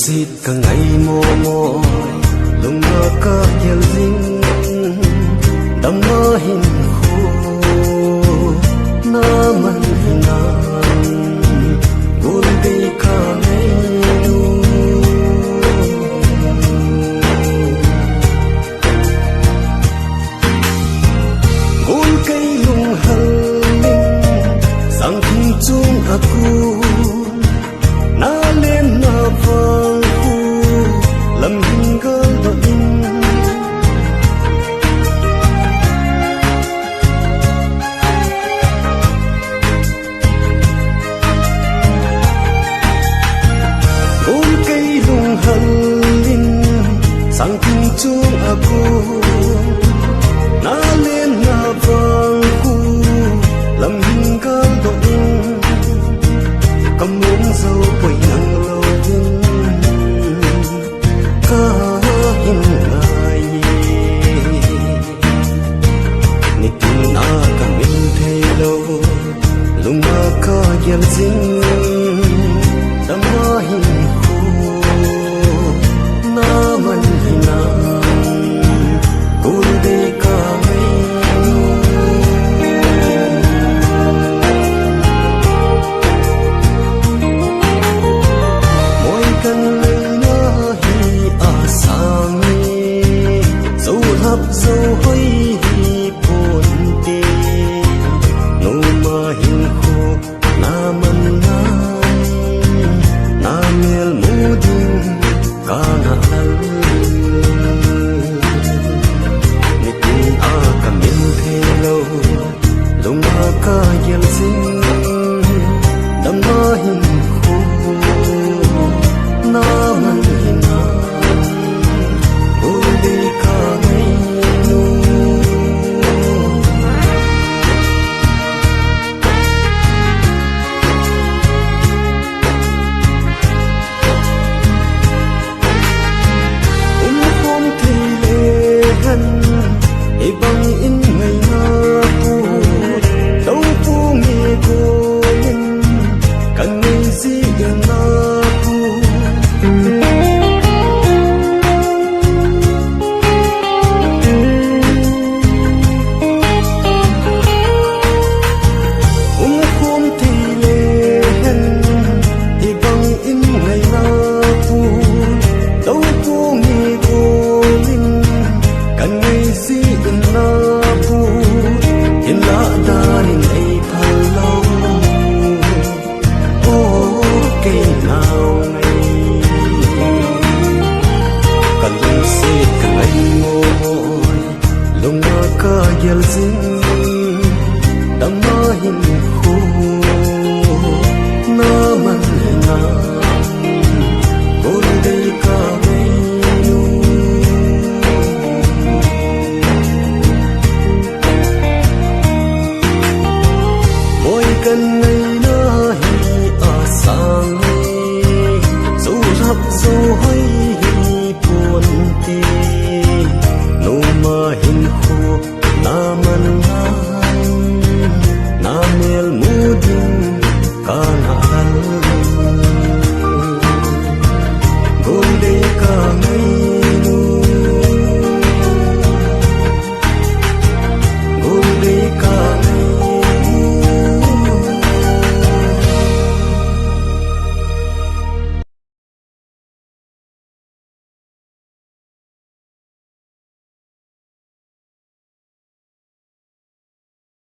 xịt cả ngày mồ mỏi lung mơ ca yel ding đam mơ hình khô na man hinan gul đi ca ngày nu gul cây lung hal linh sang thung chung aku na lên na vang khu lam hình gơ đỏ in ôm cây lung hân linh sang thung chuông aku na lên na vang khu lam hình gơ đỏ in cầm muốn dâu quay nắng lâu hin ca hin ngài nị tin na cầm in thay lâu lung ma ca yel ding đam ma hin khu na man hinan gul đi ca dâu hoi hi pon te no ma hin kho na man na mel mudin ka na al ni tin a ka min the lo lung ma ka yel sin dam ma hin kho na man hina ul di ka bang in ngày na pu đâu pu nghe cô linh cần ngày gì gần na pu khom thì lệ hen thì bang in ngày na pu đâu pu nghe cô linh cần ngày gì na pu hin la danin ei phal lo o ke nào ngày kan lung se kan ai mo lung ma ka yel zing